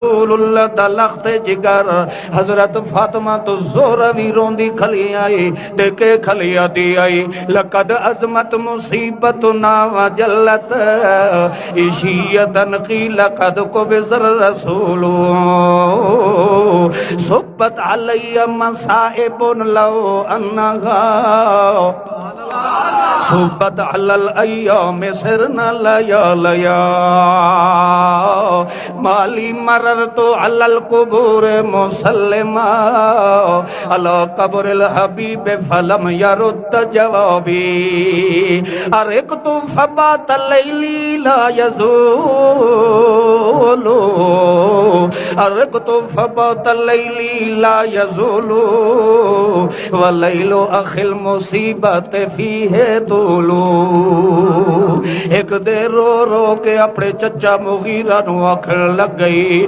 رسول اللہ دا لخت جگر حضرت فاطمہ تو زہروی روندی کھلی آئی دیکھے کھلیا دی آئی لقد عظمت مصیبتنا وجلت عشیتن قیل قد قبض الرسول صبت علی مصائب لو انہا صبت علی الایام سرنا لیالیا مالی مررت علی القبور مسلمہ علی قبر الحبیب فلم یرد جوابی ارقت فبات لیلی لا یزول ارقت فبات لیلی لا یزول ولیل اخی المصیبت فیہ دولو ایک دے رو رو کے اپنے چچا مغیرہ نو آکھن لگ گئی